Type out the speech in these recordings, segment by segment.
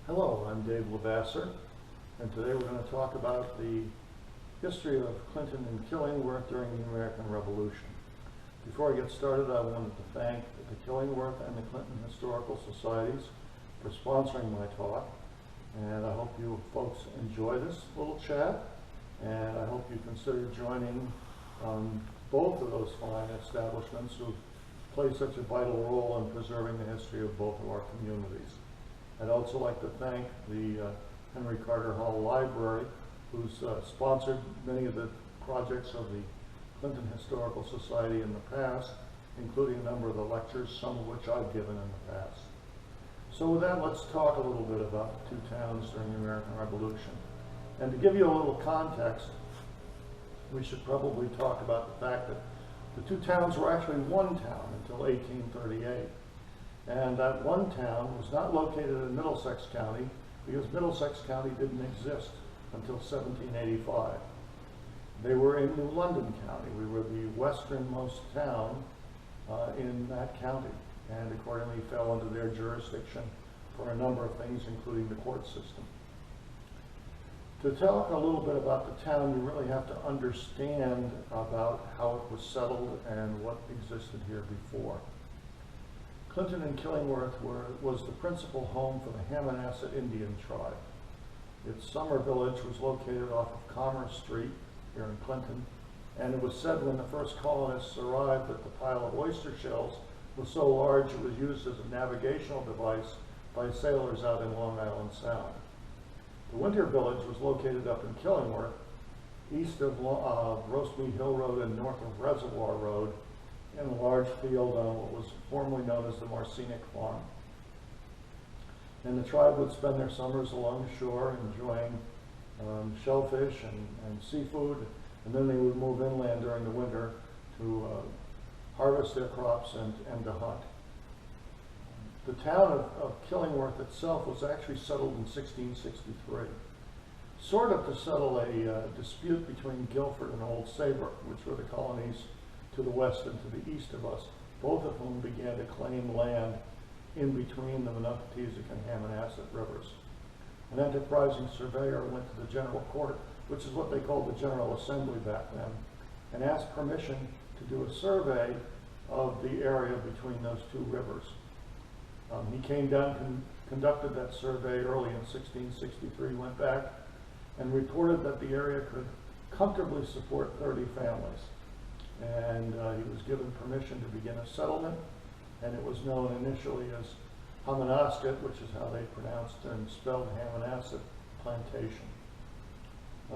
Hello, I'm Dave Lavasser, and today we're going to talk about the history of Clinton and Killingworth during the American Revolution. Before I get started, I wanted to thank the Killingworth and the Clinton Historical Societies for sponsoring my talk, and I hope you folks enjoy this little chat, and I hope you consider joining both of those fine establishments who play such a vital role in preserving the history of both of our communities. I'd also like to thank the Henry Carter Hall Library, who's sponsored many of the projects of the Clinton Historical Society in the past, including a number of the lectures, some of which I've given in the past. So with that, let's talk a little bit about the two towns during the American Revolution. And to give you a little context, we should probably talk about the fact that the two towns were actually one town until 1838. And that one town was not located in Middlesex County because Middlesex County didn't exist until 1785. They were in New London County. We were the westernmost town in that county, and accordingly fell under their jurisdiction for a number of things, including the court system. To talk a little bit about the town, you really have to understand about how it was settled and what existed here before. Clinton and Killingworth was the principal home for the Hammonasset Indian tribe. Its summer village was located off of Commerce Street here in Clinton, and it was said when the first colonists arrived that the pile of oyster shells was so large it was used as a navigational device by sailors out in Long Island Sound. The winter village was located up in Killingworth, east of Roastmead Hill Road and north of Reservoir Road, in a large field on what was formerly known as the Marcinic Farm. And the tribe would spend their summers along the shore enjoying shellfish and seafood, and then they would move inland during the winter to harvest their crops and to hunt. The town of Killingworth itself was actually settled in 1663, sort of to settle a dispute between Guilford and Old Saybrook, which were the colonies to the west and to the east of us, both of whom began to claim land in between the Monocatezic and Hammonasset rivers. An enterprising surveyor went to the General Court, which is what they called the General Assembly back then, and asked permission to do a survey of the area between those two rivers. He came down, conducted that survey early in 1663, went back, and reported that the area could comfortably support 30 families. And he was given permission to begin a settlement, and it was known initially as Hammonasket, which is how they pronounced and spelled Hammonasset Plantation.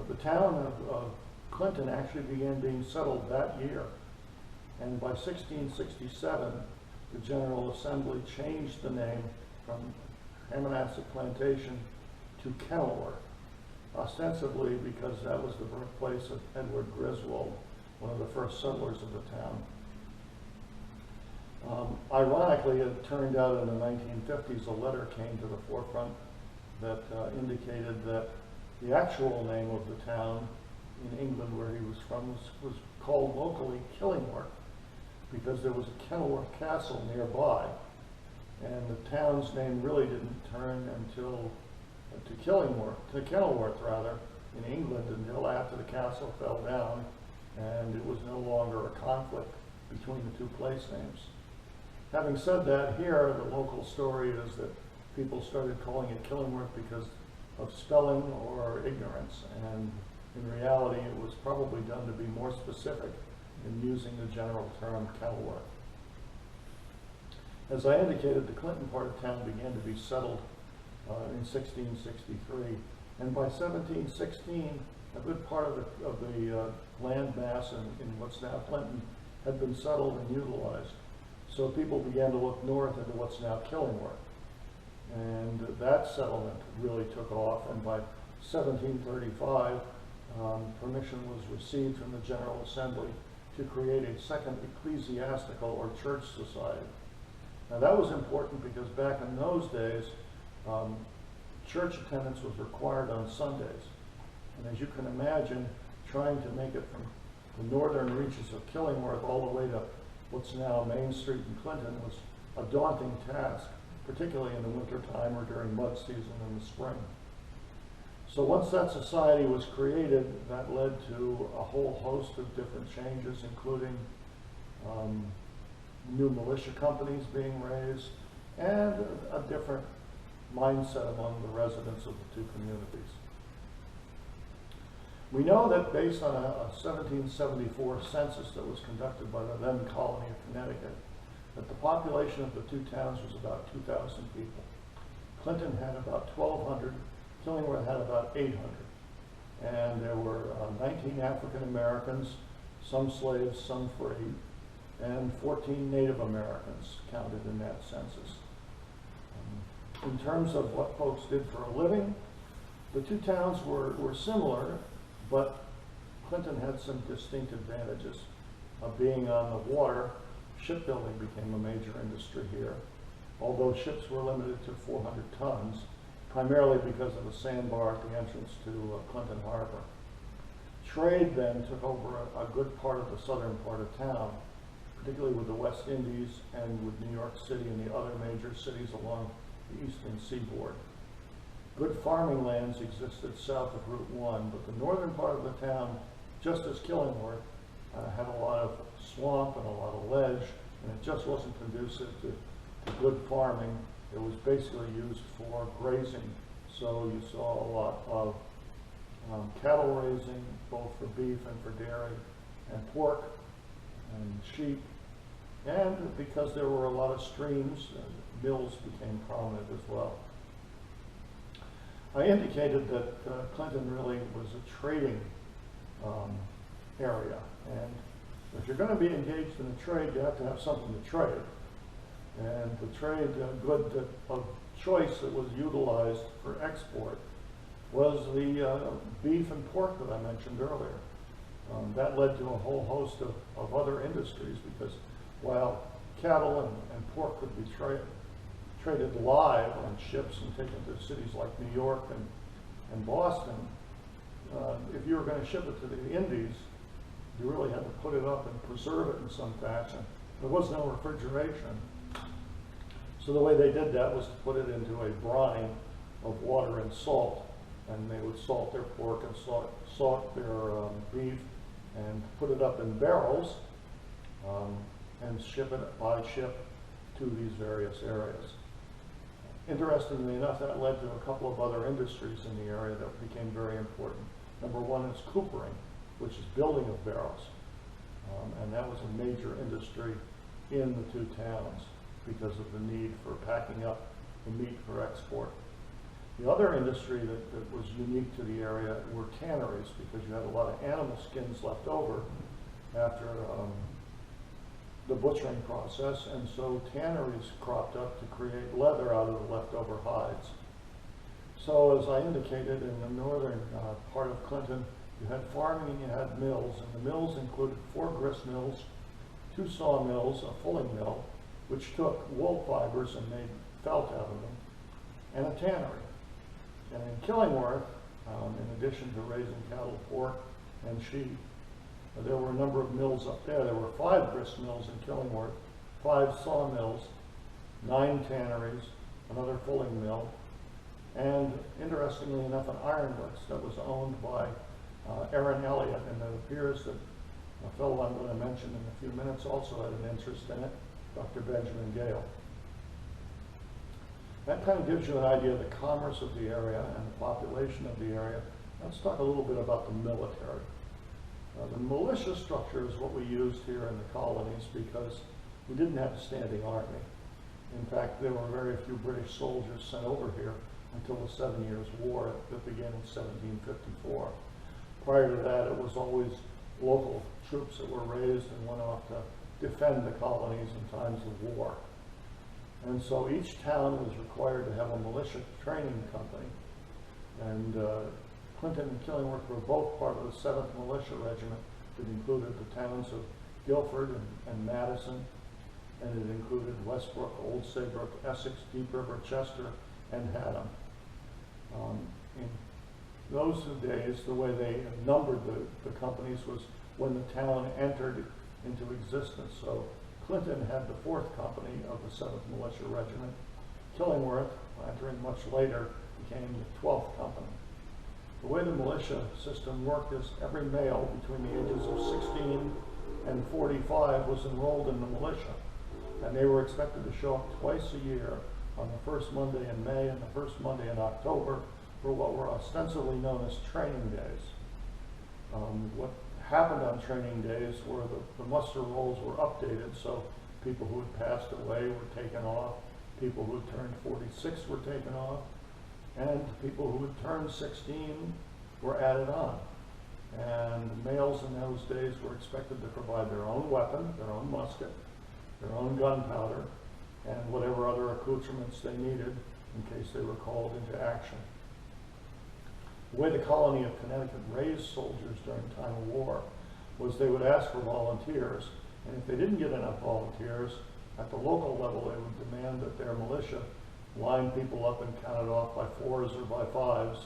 The town of Clinton actually began being settled that year, and by 1667, the General Assembly changed the name from Hammonasset Plantation to Kenilworth, ostensibly because that was the birthplace of Edward Griswold, one of the first settlers of the town. Ironically, it turned out in the 1950s a letter came to the forefront that indicated that the actual name of the town in England where he was from was called locally Killingworth, because there was a Kenilworth Castle nearby, and the town's name really didn't turn until to Kenilworth rather, in England, until after the castle fell down, and it was no longer a conflict between the two place names. Having said that, here the local story is that people started calling it Killingworth because of spelling or ignorance, and in reality it was probably done to be more specific in using the general term Kenilworth. As I indicated, the Clinton part of town began to be settled in 1663, and by 1716 a good part of the land mass in what's now Clinton had been settled and utilized. So people began to look north into what's now Killingworth. And that settlement really took off, and by 1735, permission was received from the General Assembly to create a second ecclesiastical or church society. Now that was important because back in those days, church attendance was required on Sundays. And as you can imagine, trying to make it from the northern reaches of Killingworth all the way to what's now Main Street in Clinton was a daunting task. particularly in the winter time or during mud season in the spring. So once that society was created, that led to a whole host of different changes, including new militia companies being raised and a different mindset among the residents of the two communities. We know that based on a 1774 census that was conducted by the then colony of Connecticut, that the population of the two towns was about 2,000 people. Clinton had about 1,200, Killingworth had about 800. And there were 19 African Americans, some slaves, some free, and 14 Native Americans counted in that census. In terms of what folks did for a living, the two towns were similar, but Clinton had some distinct advantages. Being on the water, shipbuilding became a major industry here, although ships were limited to 400 tons, primarily because of a sandbar at the entrance to Clinton Harbor. Trade then took over a good part of the southern part of town, particularly with the West Indies and with New York City and the other major cities along the eastern seaboard. Good farming lands existed south of Route 1, but the northern part of the town, just as Killingworth, had a lot of swamp and a lot of ledge, and it just wasn't conducive to good farming. It was basically used for grazing. So you saw a lot of cattle raising, both for beef and for dairy, and pork and sheep. And because there were a lot of streams, mills became prominent as well. I indicated that Clinton really was a trading area. And if you're going to be engaged in a trade, you have to have something to trade. And the trade good of choice that was utilized for export was the beef and pork that I mentioned earlier. That led to a whole host of other industries, because while cattle and pork could be traded live on ships and taken to cities like New York and Boston, if you were going to ship it to the Indies, you really had to put it up and preserve it in some fashion. There was no refrigeration. So the way they did that was to put it into a brine of water and salt, and they would salt their pork and salt their beef and put it up in barrels and ship it by ship to these various areas. Interestingly enough, that led to a couple of other industries in the area that became very important. Number one is coopering, which is building of barrels. And that was a major industry in the two towns because of the need for packing up the meat for export. The other industry that was unique to the area were tanneries, because you had a lot of animal skins left over after the butchering process, and so tanneries cropped up to create leather out of the leftover hides. So as I indicated, in the northern part of Clinton, you had farming and you had mills, and the mills included 4 grist mills, 2 sawmills, a fulling mill, which took wool fibers and made felt out of them, and a tannery. And in Killingworth, in addition to raising cattle, pork, and sheep, there were a number of mills up there. There were 5 grist mills in Killingworth, 5 sawmills, 9 tanneries, another fulling mill, and interestingly enough, an ironworks that was owned by Aaron Elliott, and it appears that a fellow I'm going to mention in a few minutes also had an interest in it, Dr. Benjamin Gale. That kind of gives you an idea of the commerce of the area and the population of the area. Let's talk a little bit about the military. The militia structure is what we used here in the colonies because we didn't have a standing army. In fact, there were very few British soldiers sent over here until the 7 Years' War that began in 1754. Prior to that, it was always local troops that were raised and went off to defend the colonies in times of war. And so each town was required to have a militia training company. And Clinton and Killingworth were both part of the 7th Militia Regiment that included the towns of Guilford and Madison, and it included Westbrook, Old Saybrook, Essex, Deep River, Chester, and Haddam. In those days, the way they numbered the companies was when the town entered into existence. So Clinton had the 4th Company of the 7th Militia Regiment, Killingworth, entering much later, became the 12th company. The way the militia system worked is every male between the ages of 16 and 45 was enrolled in the militia, and they were expected to show up twice a year on the first Monday in May and the first Monday in October for what were ostensibly known as training days. What happened on training days were the muster rolls were updated, so people who had passed away were taken off, people who had turned 46 were taken off, and people who had turned 16 were added on. And males in those days were expected to provide their own weapon, their own musket, their own gunpowder, and whatever other accoutrements they needed in case they were called into action. The way the colony of Connecticut raised soldiers during time of war was they would ask for volunteers, and if they didn't get enough volunteers, at the local level they would demand that their militia line people up and count it off by 4s or by 5s,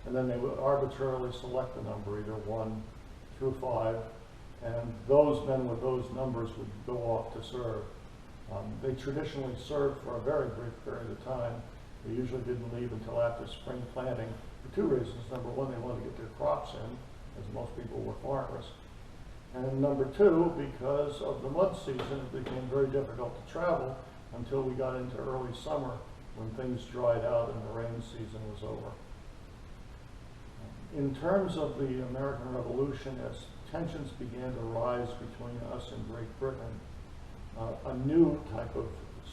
and then they would arbitrarily select a number, either 1 through 5, and those men with those numbers would go off to serve. They traditionally served for a very brief period of time. They usually didn't leave until after spring planting for two reasons. Number one, they wanted to get their crops in, as most people were farmers. And number two, because of the mud season, it became very difficult to travel until we got into early summer when things dried out and the rain season was over. In terms of the American Revolution, as tensions began to rise between us and Great Britain, a new type of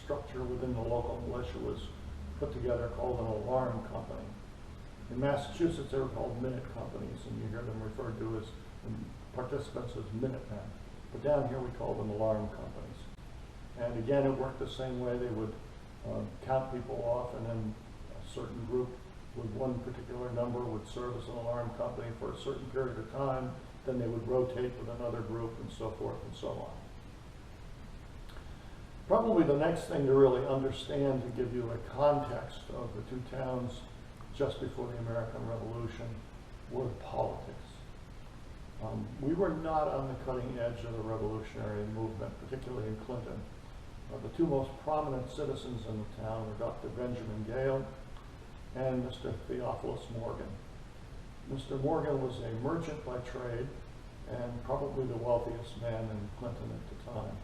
structure within the local militia was put together called an alarm company. In Massachusetts, they were called minute companies, and you hear them referred to as participants as Minutemen. But down here, we call them alarm companies. And again, it worked the same way. They would count people off, and then a certain group with one particular number would serve as an alarm company for a certain period of time. Then they would rotate with another group, and so forth and so on. Probably the next thing to really understand to give you a context of the two towns just before the American Revolution were politics. We were not on the cutting edge of the revolutionary movement, particularly in Clinton. The two most prominent citizens in the town were Dr. Benjamin Gale and Mr. Theophilus Morgan. Mr. Morgan was a merchant by trade and probably the wealthiest man in Clinton at the time.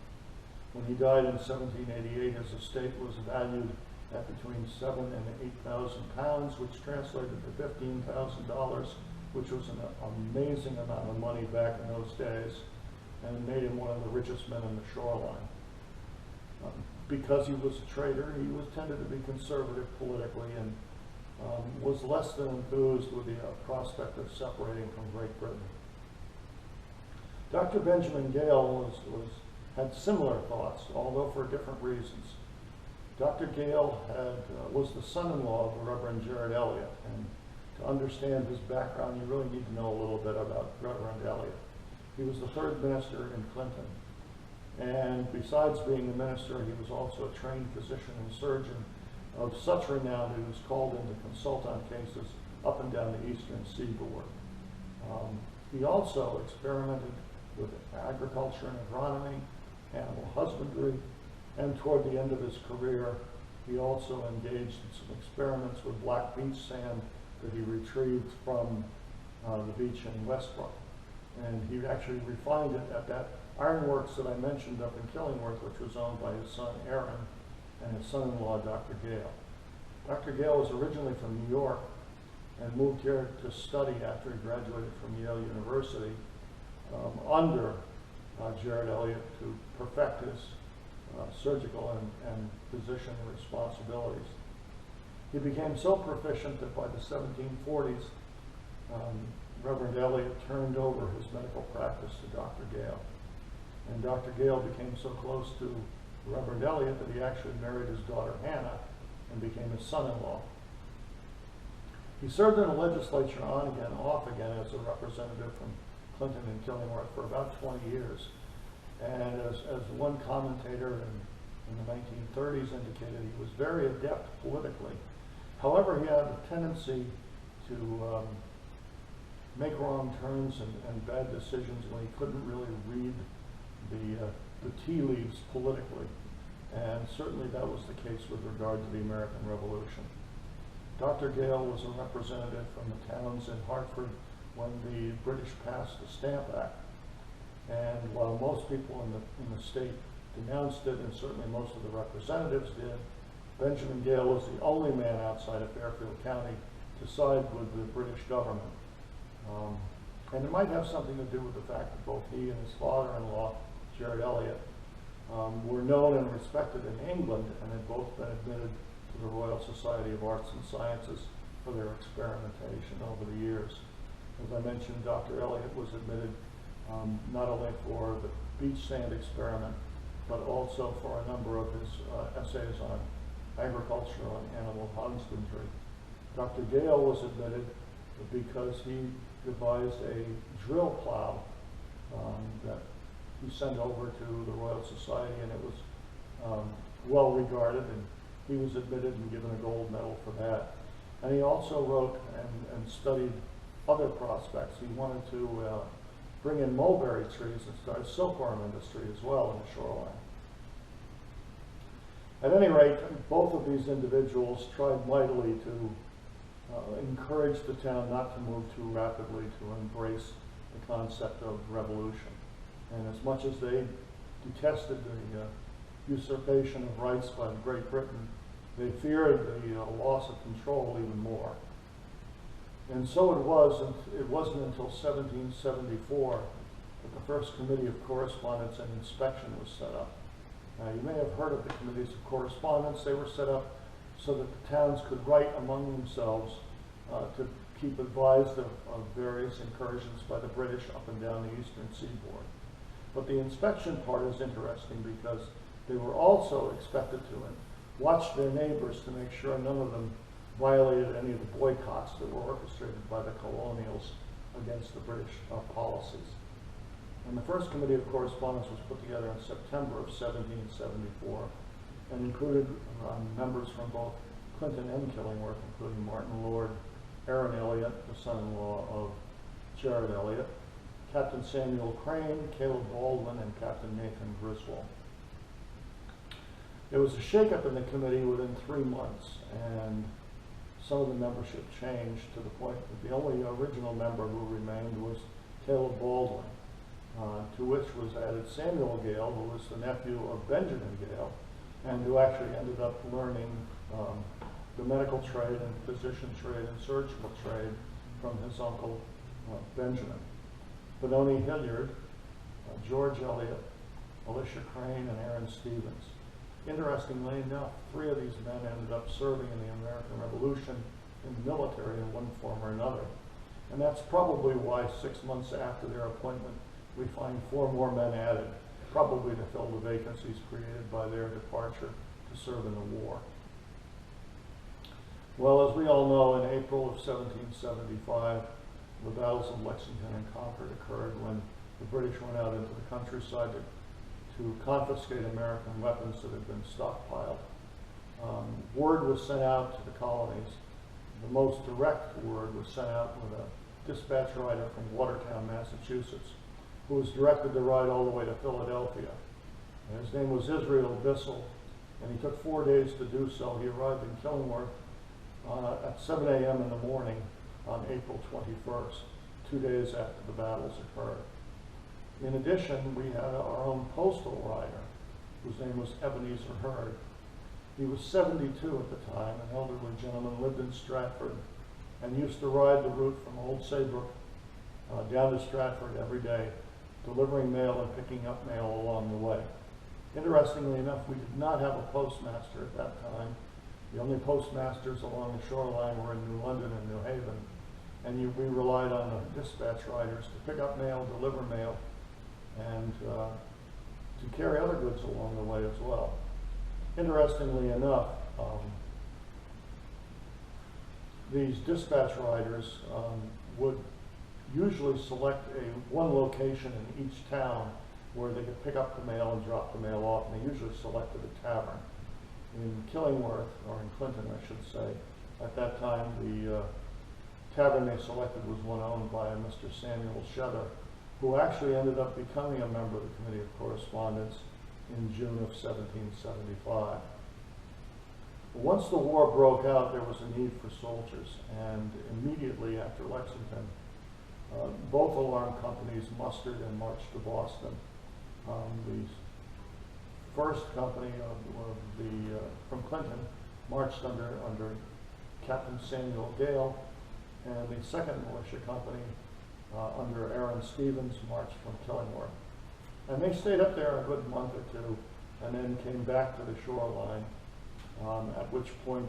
When he died in 1788, his estate was valued at between £7,000 and £8,000, which translated to $15,000, which was an amazing amount of money back in those days, and made him one of the richest men in the shoreline. Because he was a trader, he was tended to be conservative politically and was less than enthused with the prospect of separating from Great Britain. Dr. Benjamin Gale had similar thoughts, although for different reasons. Dr. Gale was the son-in-law of the Reverend Jared Elliott, and to understand his background, you really need to know a little bit about Reverend Elliott. He was the third minister in Clinton, and besides being a minister, he was also a trained physician and surgeon of such renown that he was called in to consult on cases up and down the eastern seaboard. He also experimented with agriculture and agronomy, animal husbandry, and toward the end of his career, he also engaged in some experiments with black beach sand that he retrieved from the beach in Westbrook. And he actually refined it at that ironworks that I mentioned up in Killingworth, which was owned by his son Aaron and his son-in-law Dr. Gale. Dr. Gale was originally from New York and moved here to study after he graduated from Yale University under Jared Elliott to perfect his surgical and physician responsibilities. He became so proficient that by the 1740s, Reverend Elliott turned over his medical practice to Dr. Gale. And Dr. Gale became so close to Reverend Elliott that he actually married his daughter Hannah and became his son-in-law. He served in the legislature on again, off again as a representative from Clinton and Killingworth for about 20 years. And as one commentator in the 1930s indicated, he was very adept politically. However, he had a tendency to make wrong turns and bad decisions when he couldn't really read the tea leaves politically. and certainly that was the case with regard to the American Revolution. Dr. Gale was a representative from the towns in Hartford when the British passed the Stamp Act. And while most people in the state denounced it, and certainly most of the representatives did, Benjamin Gale was the only man outside of Fairfield County to side with the British government. And it might have something to do with the fact that both he and his father-in-law, Jared Elliott, were known and respected in England and had both been admitted to the Royal Society of Arts and Sciences for their experimentation over the years. As I mentioned, Dr. Elliott was admitted not only for the beach sand experiment, but also for a number of his essays on agriculture and animal husbandry. Dr. Gale was admitted because he devised a drill plow that he sent over to the Royal Society, and it was well regarded, and he was admitted and given a gold medal for that. And he also wrote and studied other prospects. He wanted to bring in mulberry trees and start a silkworm industry as well in the shoreline. At any rate, both of these individuals tried mightily to encourage the town not to move too rapidly to embrace the concept of revolution. And as much as they detested the usurpation of rights by Great Britain, they feared the loss of control even more. And so it wasn't until 1774 that the first Committee of Correspondence and Inspection was set up. Now, you may have heard of the Committees of Correspondence. They were set up so that the towns could write among themselves to keep advised of various incursions by the British up and down the eastern seaboard. But the inspection part is interesting because they were also expected to watch their neighbors to make sure none of them violated any of the boycotts that were orchestrated by the colonials against the British policies. And the first Committee of Correspondence was put together in September of 1774 and included members from both Clinton and Killingworth, including Martin Lord, Aaron Elliott, the son-in-law of Jared Elliott, Captain Samuel Crane, Caleb Baldwin, and Captain Nathan Griswold. There was a shakeup in the committee within 3 months, and some of the membership changed to the point that the only original member who remained was Caleb Baldwin, to which was added Samuel Gale, who was the nephew of Benjamin Gale, and who actually ended up learning the medical trade and physician trade and surgical trade from his uncle Benjamin. Benoni Hilliard, George Elliott, Alicia Crane, and Aaron Stevens. Interestingly enough, 3 of these men ended up serving in the American Revolution in the military in one form or another. And that's probably why 6 months after their appointment, we find 4 more men added, probably to fill the vacancies created by their departure to serve in the war. Well, as we all know, in April of 1775, the battles of Lexington and Concord occurred when the British went out into the countryside to confiscate American weapons that had been stockpiled. Word was sent out to the colonies. The most direct word was sent out with a dispatch rider from Watertown, Massachusetts, who was directed to ride all the way to Philadelphia. And his name was Israel Bissell, and he took 4 days to do so. He arrived in Killingworth at 7 a.m. in the morning on April 21st, 2 days after the battles occurred. In addition, we had our own postal rider, whose name was Ebenezer Hurd. He was 72 at the time, an elderly gentleman, lived in Stratford, and used to ride the route from Old Saybrook down to Stratford every day, delivering mail and picking up mail along the way. Interestingly enough, we did not have a postmaster at that time. The only postmasters along the shoreline were in New London and New Haven, and we relied on the dispatch riders to pick up mail, deliver mail, and to carry other goods along the way as well. Interestingly enough, these dispatch riders would usually select one location in each town where they could pick up the mail and drop the mail off, and they usually selected a tavern. In Killingworth, or in Clinton I should say, at that time the tavern they selected was one owned by a Mr. Samuel Shether, who actually ended up becoming a member of the Committee of Correspondence in June of 1775. Once the war broke out, there was a need for soldiers, and immediately after Lexington, both alarm companies mustered and marched to Boston. The first company from Clinton marched under Captain Samuel Gale, and the second militia company under Aaron Stevens marched from Killingworth. And they stayed up there a good month or two, and then came back to the shoreline, at which point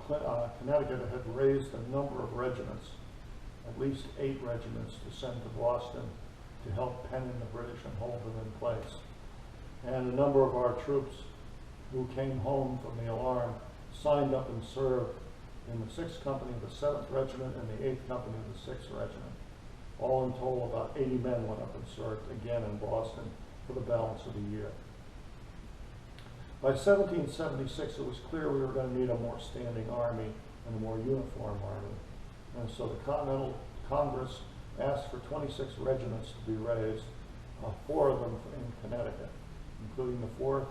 Connecticut had raised a number of regiments, at least 8 regiments, to send to Boston to help pen in the British and hold them in place. And a number of our troops who came home from the alarm signed up and served in the 6th Company of the 7th Regiment and the 8th Company of the 6th Regiment. All in total, about 80 men went up and served again in Boston for the balance of the year. By 1776, it was clear we were going to need a more standing army and a more uniform army. And so the Continental Congress asked for 26 regiments to be raised, 4 of them in Connecticut, including the 4th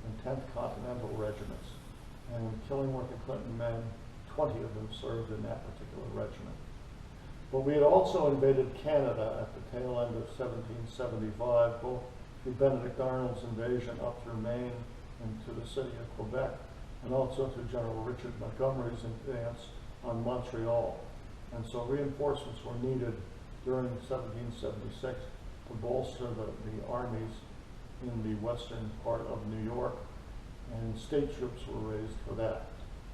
and 10th Continental Regiments. And Killingworth and Clinton men, 20 of them served in that particular regiment. But we had also invaded Canada at the tail end of 1775, both through Benedict Arnold's invasion up through Maine and to the city of Quebec, and also through General Richard Montgomery's advance on Montreal. And so reinforcements were needed during 1776 to bolster the armies in the western part of New York, and state troops were raised for that,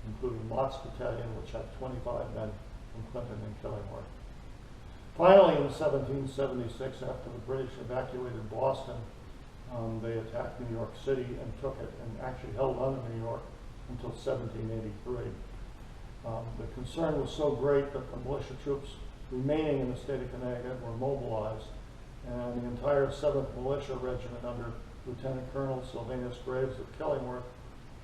including Mott's Battalion, which had 25 men from Clinton and Killingworth. Finally, in 1776, after the British evacuated Boston, they attacked New York City and took it, and actually held on to New York until 1783. The concern was so great that the militia troops remaining in the state of Connecticut were mobilized, and the entire 7th Militia Regiment under Lieutenant Colonel Sylvanus Graves of Killingworth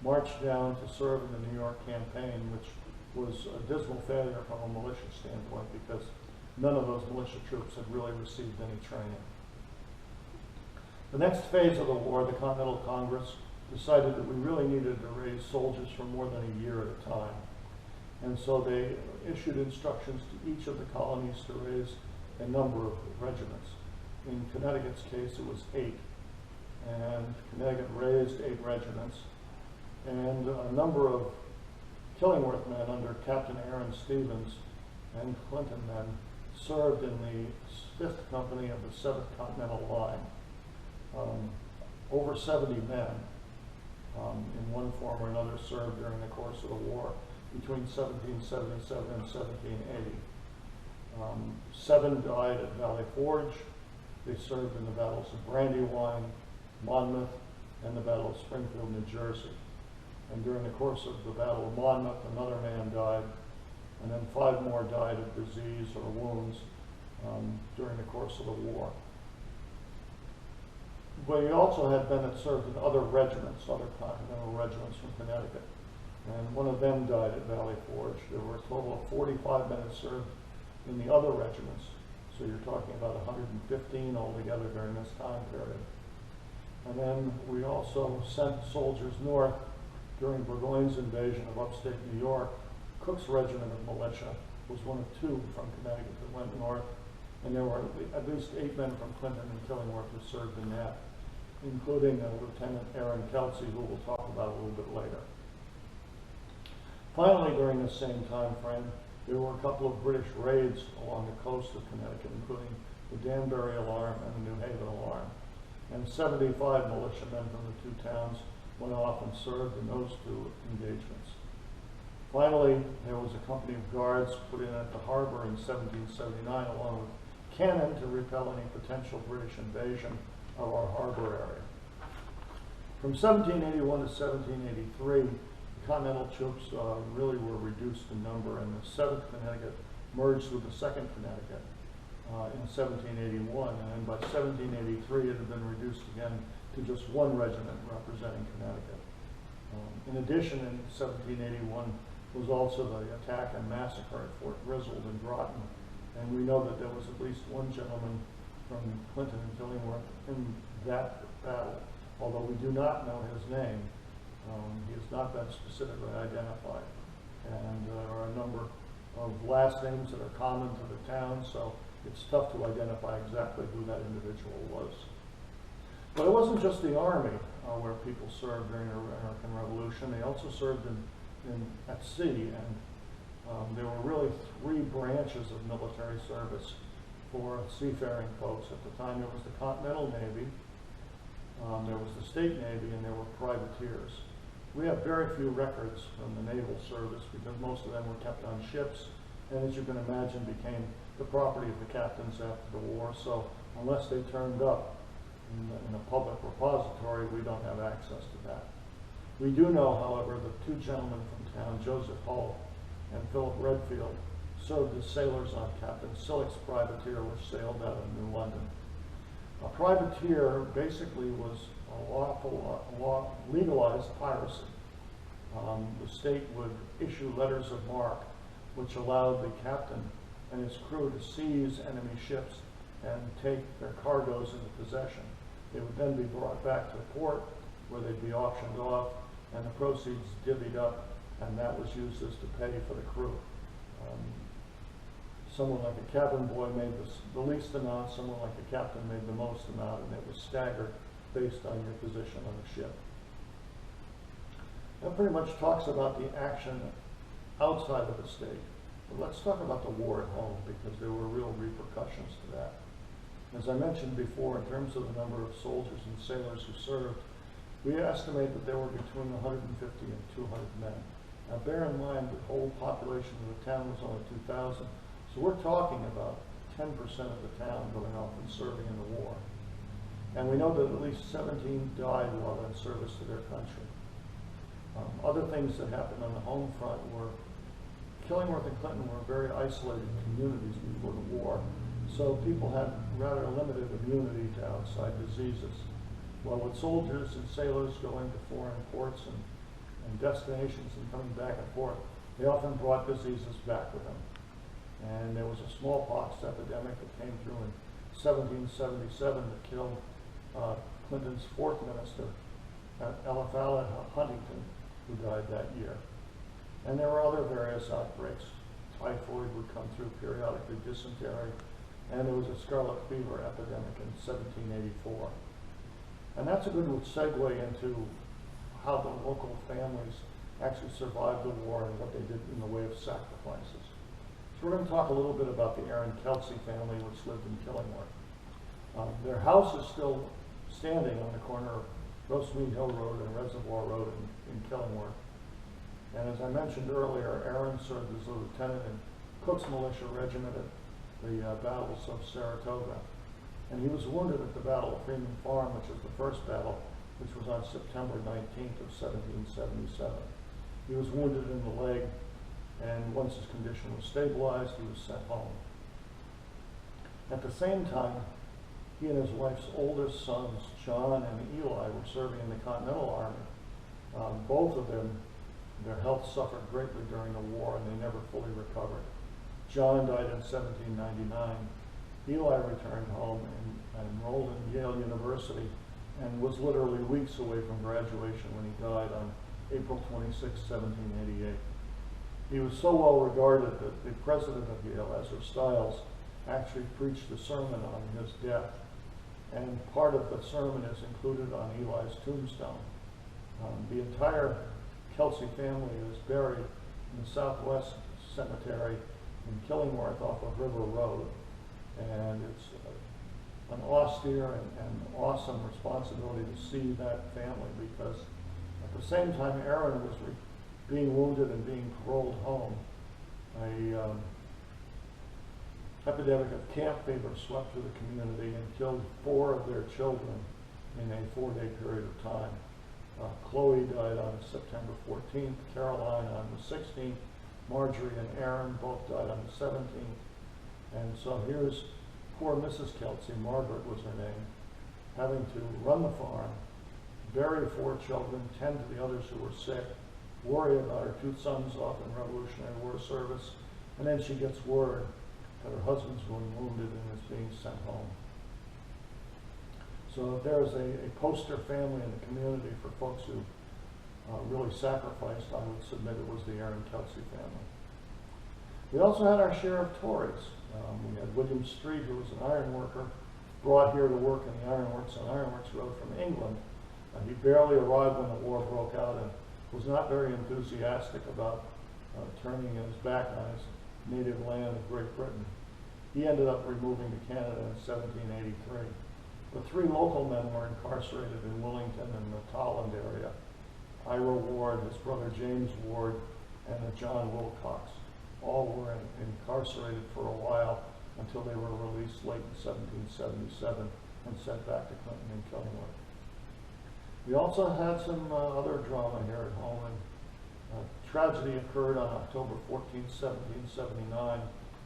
marched down to serve in the New York campaign, which was a dismal failure from a militia standpoint because none of those militia troops had really received any training. The next phase of the war, the Continental Congress decided that we really needed to raise soldiers for more than a year at a time. And so they issued instructions to each of the colonies to raise a number of regiments. In Connecticut's case, it was 8. And Connecticut raised 8 regiments. And a number of Killingworth men under Captain Aaron Stevens and Clinton men served in the 5th Company of the 7th Continental Line. Over 70 men in one form or another served during the course of the war between 1777 and 1780. 7 died at Valley Forge. They served in the battles of Brandywine, Monmouth, and the Battle of Springfield, New Jersey. And during the course of the Battle of Monmouth, another man died, and then 5 more died of disease or wounds during the course of the war. But he also had men that served in other regiments, other continental regiments from Connecticut. And one of them died at Valley Forge. There were a total of 45 men that served in the other regiments. So you're talking about 115 altogether during this time period. And then we also sent soldiers north during Burgoyne's invasion of upstate New York. Cook's regiment of militia was one of 2 from Connecticut that went north. And there were at least 8 men from Clinton and Killingworth who served in that, including Lieutenant Aaron Kelsey, who we'll talk about a little bit later. Finally, during the same time frame, there were a couple of British raids along the coast of Connecticut, including the Danbury Alarm and the New Haven Alarm. And 75 militiamen from the 2 towns went off and served in those 2 engagements. Finally, there was a company of guards put in at the harbor in 1779 along with cannon to repel any potential British invasion of our harbor area. From 1781 to 1783, the Continental troops really were reduced in number, and the 7th Connecticut merged with the 2nd Connecticut in 1781, and by 1783 it had been reduced again to just 1 regiment representing Connecticut. In addition, in 1781 was also the attack and massacre at Fort Griswold in Groton, and we know that there was at least 1 gentleman from Clinton and Killingworth in that battle, although we do not know his name. He has not been specifically identified. And there are a number of last names that are common to the town, so it's tough to identify exactly who that individual was. But it wasn't just the Army where people served during the American Revolution. They also served at sea, and there were really three branches of military service for seafaring folks. At the time, there was the Continental Navy, there was the State Navy, and there were privateers. We have very few records from the naval service because most of them were kept on ships, and as you can imagine, became the property of the captains after the war. So unless they turned up in a public repository, we don't have access to that. We do know, however, that two gentlemen from town, Joseph Hull and Philip Redfield, served as sailors on Captain Sillick's privateer, which sailed out of New London. A privateer basically was legalized piracy. The state would issue letters of marque, which allowed the captain and his crew to seize enemy ships and take their cargoes into possession. They would then be brought back to port, where they'd be auctioned off, and the proceeds divvied up, and that was used as to pay for the crew. Someone like a cabin boy made the least amount, someone like a captain made the most amount, and it was staggered based on your position on the ship. That pretty much talks about the action outside of the state. But let's talk about the war at home, because there were real repercussions to that. As I mentioned before, in terms of the number of soldiers and sailors who served, we estimate that there were between 150 and 200 men. Now bear in mind the whole population of the town was only 2,000, so we're talking about 10% of the town going off and serving in the war. And we know that at least 17 died while in service to their country. Other things that happened on the home front were Killingworth and Clinton were very isolated communities before the war, so people had rather limited immunity to outside diseases. Well, with soldiers and sailors going to foreign ports and destinations and coming back and forth, they often brought diseases back with them. And there was a smallpox epidemic that came through in 1777 that killed Clinton's fourth minister, Eliphalet Huntington, who died that year. And there were other various outbreaks. Typhoid would come through periodically, dysentery, and there was a scarlet fever epidemic in 1784. And that's a good segue into how the local families actually survived the war and what they did in the way of sacrifices. So we're going to talk a little bit about the Aaron Kelsey family, which lived in Killingworth. Their house is still standing on the corner of Rosemead Hill Road and Reservoir Road in Killingworth. And as I mentioned earlier, Aaron served as a lieutenant in Cook's Militia Regiment at the battles of Saratoga. And he was wounded at the Battle of Freeman Farm, which was the first battle, which was on September 19th of 1777. He was wounded in the leg, and once his condition was stabilized, he was sent home. At the same time, he and his wife's oldest sons, John and Eli, were serving in the Continental Army. Both of them, their health suffered greatly during the war, and they never fully recovered. John died in 1799. Eli returned home and enrolled in Yale University and was literally weeks away from graduation when he died on April 26, 1788. He was so well regarded that the president of Yale, Ezra Stiles, actually preached a sermon on his death. And part of the sermon is included on Eli's tombstone. The entire Kelsey family is buried in the Southwest Cemetery in Killingworth off of River Road. And it's an austere and awesome responsibility to see that family, because at the same time Aaron was being wounded and being paroled home, a epidemic of camp fever swept through the community and killed 4 of their children in a 4-day period of time. Chloe died on September 14th, Caroline on the 16th, Marjorie and Aaron both died on the 17th. And so here's poor Mrs. Kelsey, Margaret was her name, having to run the farm, bury 4 children, tend to the others who were sick, worry about her 2 sons off in Revolutionary War service, and then she gets word that her husband's been wounded and is being sent home. So So if there's a poster family in the community for folks who really sacrificed, I would submit it was the Aaron Kelsey family. We also had our share of Tories. We had William Street, who was an iron worker, brought here to work in the ironworks on Ironworks Road from England. He barely arrived when the war broke out and was not very enthusiastic about turning his back on his native land of Great Britain. He ended up removing to Canada in 1783. But 3 local men were incarcerated in Willington and the Tolland area. Ira Ward, his brother James Ward, and John Wilcox. All were incarcerated for a while until they were released late in 1777 and sent back to Clinton and Killingworths. We also had some other drama here at home, and tragedy occurred on October 14, 1779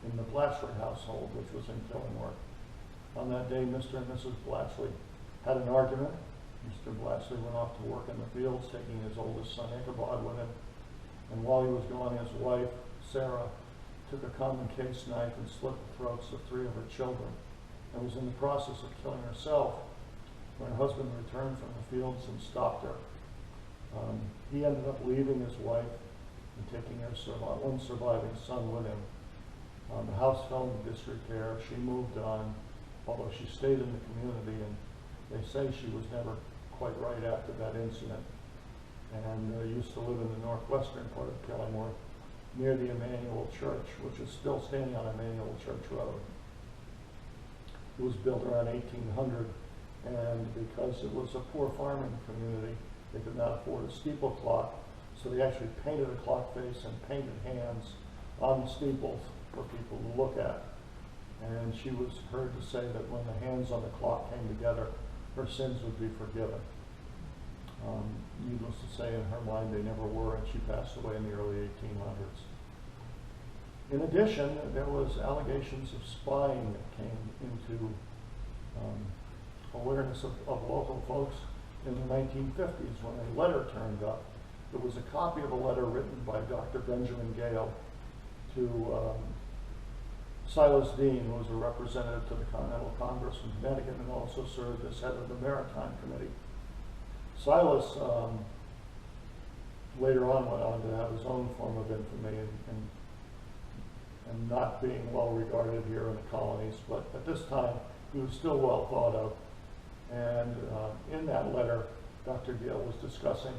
in the Blatchley household, which was in Killingworth. On that day, Mr. and Mrs. Blatchley had an argument. Mr. Blatchley went off to work in the fields, taking his oldest son Ichabod with him. And while he was gone, his wife, Sarah, took a common case knife and slit the throats of 3 of her children, and was in the process of killing herself when her husband returned from the fields and stopped her. He ended up leaving his wife and taking her one surviving son with him. The house fell into disrepair. She moved on, although she stayed in the community, and they say she was never quite right after that incident. And used to live in the northwestern part of Killingworth, near the Emmanuel Church, which is still standing on Emmanuel Church Road. It was built around 1800, and because it was a poor farming community, they could not afford a steeple clock, so they actually painted a clock face and painted hands on the steeples for people to look at. And she was heard to say that when the hands on the clock came together, her sins would be forgiven. Needless to say, in her mind, they never were, and she passed away in the early 1800s. In addition, there was allegations of spying that came into awareness of local folks in the 1950s when a letter turned up. There was a copy of a letter written by Dr. Benjamin Gale to Silas Deane, who was a representative to the Continental Congress from Connecticut and also served as head of the Maritime Committee. Silas later on went on to have his own form of infamy and not being well regarded here in the colonies, but at this time he was still well thought of. And in that letter, Dr. Gale was discussing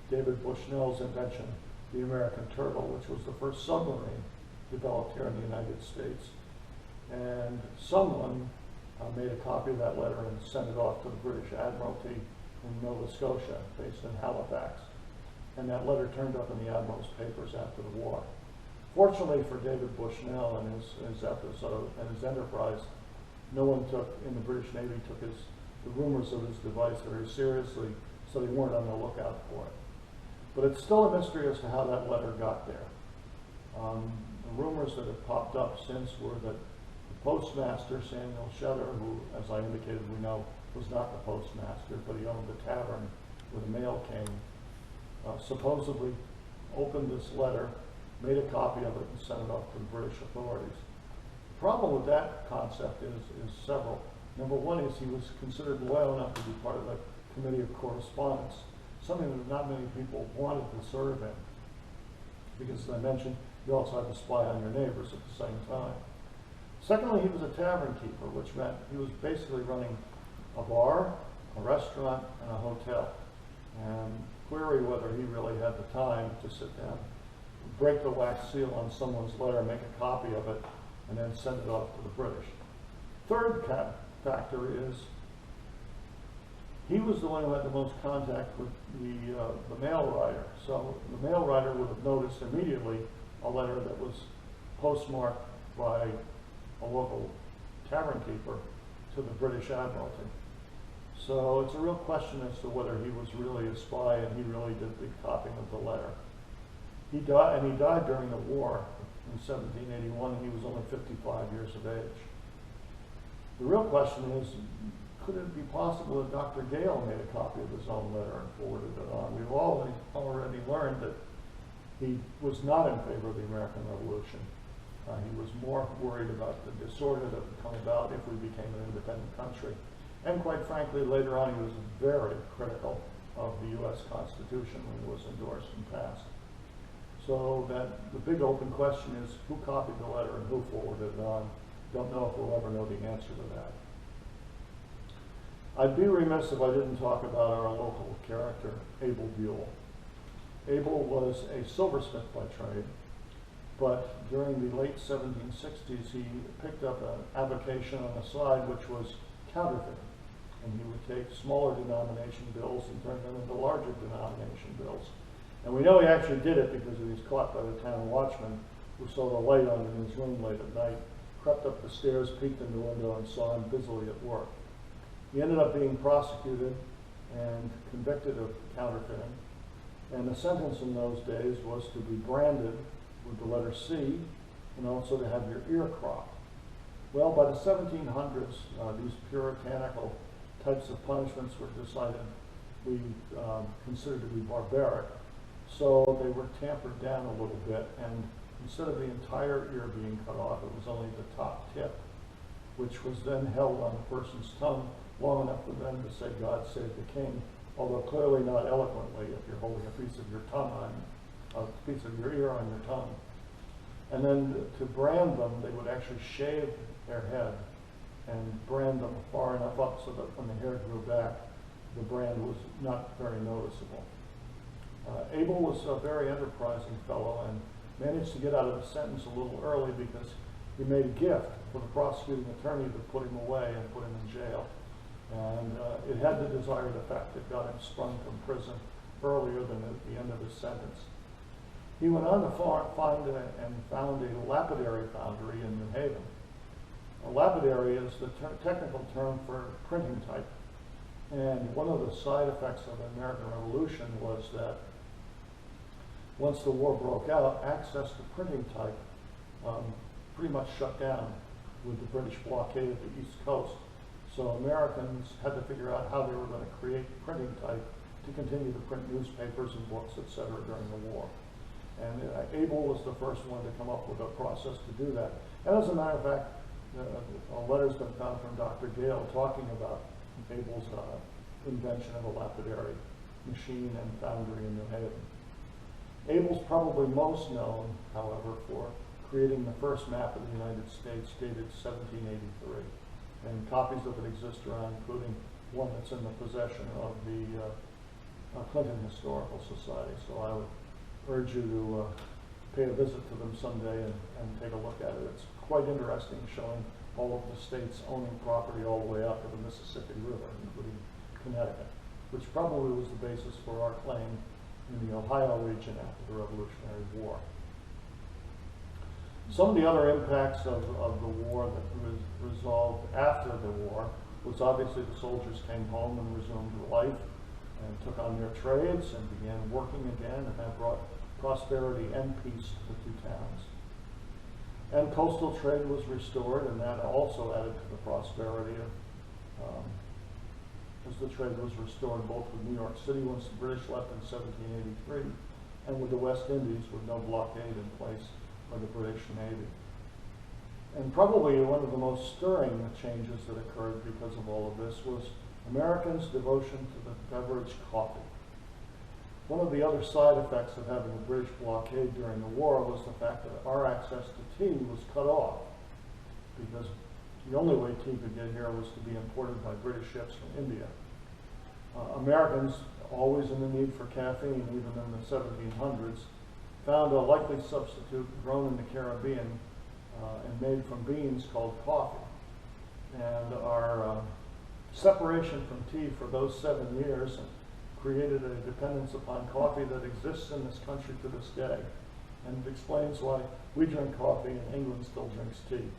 David Bushnell's invention, the American turtle, which was the first submarine developed here in the United States. And someone made a copy of that letter and sent it off to the British Admiralty in Nova Scotia, based in Halifax. And that letter turned up in the Admiral's papers after the war. Fortunately for David Bushnell and his episode and his enterprise, no one in the British Navy took the rumors of his device very seriously, so they weren't on the lookout for it. But it's still a mystery as to how that letter got there. The rumors that have popped up since were that the postmaster, Samuel Shutter, who, as I indicated, we know was not the postmaster, but he owned the tavern where the mail came, supposedly opened this letter, made a copy of it, and sent it off to the British authorities. The problem with that concept is several. Number one is he was considered loyal enough to be part of the Committee of Correspondence, something that not many people wanted to serve in, because as I mentioned, you also had to spy on your neighbors at the same time. Secondly, he was a tavern keeper, which meant he was basically running a bar, a restaurant, and a hotel. And query whether he really had the time to sit down, break the wax seal on someone's letter, make a copy of it, and then send it off to the British. Third factor is he was the one who had the most contact with the mail rider. So the mail rider would have noticed immediately a letter that was postmarked by a local tavern keeper to the British Admiralty. So it's a real question as to whether he was really a spy and he really did the copying of the letter. He died during the war in 1781, and he was only 55 years of age. The real question is, could it be possible that Dr. Gale made a copy of his own letter and forwarded it on? We've already learned that he was not in favor of the American Revolution. He was more worried about the disorder that would come about if we became an independent country. And quite frankly, later on, he was very critical of the U.S. Constitution when it was endorsed and passed. So that the big open question is who copied the letter and who forwarded it on. Don't know if we'll ever know the answer to that. I'd be remiss if I didn't talk about our local character, Abel Buell. Abel was a silversmith by trade, but during the late 1760s, he picked up an avocation on the side which was counterfeiting. And he would take smaller denomination bills and turn them into larger denomination bills. And we know he actually did it because he was caught by the town watchman, who saw the light on in his room late at night, crept up the stairs, peeked in the window, and saw him busily at work. He ended up being prosecuted and convicted of counterfeiting. And the sentence in those days was to be branded with the letter C and also to have your ear cropped. Well, by the 1700s, these puritanical types of punishments were we considered to be barbaric. So they were tampered down a little bit, and instead of the entire ear being cut off, it was only the top tip, which was then held on the person's tongue long enough for them to say, "God save the king," although clearly not eloquently if you're holding a piece of your tongue on, a piece of your ear on your tongue. And then to brand them, they would actually shave their head and brand them far enough up so that when the hair grew back, the brand was not very noticeable. Abel was a very enterprising fellow and managed to get out of the sentence a little early because he made a gift for the prosecuting attorney to put him away and put him in jail. And it had the desired effect. It got him sprung from prison earlier than at the end of his sentence. He went on to found a lapidary foundry in New Haven. A lapidary is the technical term for printing type. And one of the side effects of the American Revolution was that once the war broke out, access to printing type pretty much shut down with the British blockade of the East Coast. So Americans had to figure out how they were going to create printing type to continue to print newspapers and books, etc. during the war. And Abel was the first one to come up with a process to do that. And as a matter of fact, a letter's been found from Dr. Gale talking about Abel's invention of a lapidary machine and foundry in New Haven. Abel's probably most known, however, for creating the first map of the United States dated 1783. And copies of it exist around, including one that's in the possession of the Clinton Historical Society. So I would urge you to pay a visit to them someday and take a look at it. It's quite interesting, showing all of the states owning property all the way out to the Mississippi River, including Connecticut, which probably was the basis for our claim in the Ohio region after the Revolutionary War. Some of the other impacts of the war that was resolved after the war was obviously the soldiers came home and resumed life and took on their trades and began working again, and that brought prosperity and peace to the two towns. And coastal trade was restored, and that also added to the prosperity as the trade was restored both with New York City once the British left in 1783 and with the West Indies with no blockade in place by the British Navy. And probably one of the most stirring changes that occurred because of all of this was Americans' devotion to the beverage coffee. One of the other side effects of having a British blockade during the war was the fact that our access to tea was cut off, because the only way tea could get here was to be imported by British ships from India. Americans, always in the need for caffeine, even in the 1700s, found a likely substitute grown in the Caribbean and made from beans called coffee. And our separation from tea for those 7 years created a dependence upon coffee that exists in this country to this day. And it explains why we drink coffee and England still drinks tea.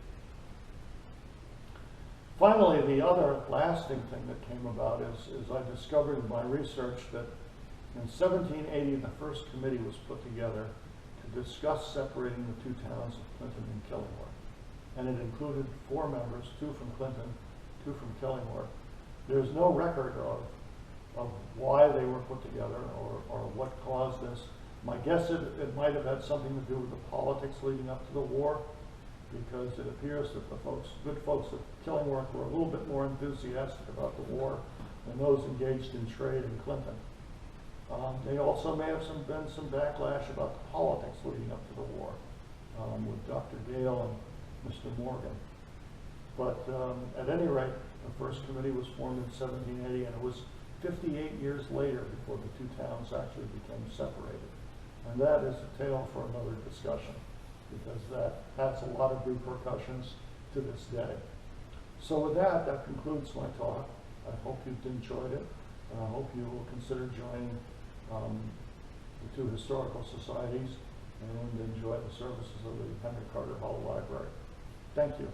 Finally, the other lasting thing that came about is I discovered in my research that in 1780 the first committee was put together to discuss separating the two towns of Clinton and Killingworth. And it included 4 members, 2 from Clinton, 2 from Killingworth. There's no record of why they were put together or what caused this. My guess is it might have had something to do with the politics leading up to the war. because it appears that the good folks at Killingworth were a little bit more enthusiastic about the war than those engaged in trade in Clinton. They also may have been some backlash about the politics leading up to the war with Dr. Gale and Mr. Morgan. But at any rate, the first committee was formed in 1780, and it was 58 years later before the two towns actually became separated. And that is a tale for another discussion, because that has a lot of repercussions to this day. So with that, that concludes my talk. I hope you've enjoyed it, and I hope you will consider joining the two historical societies and enjoy the services of the Henry Carter Hall Library. Thank you.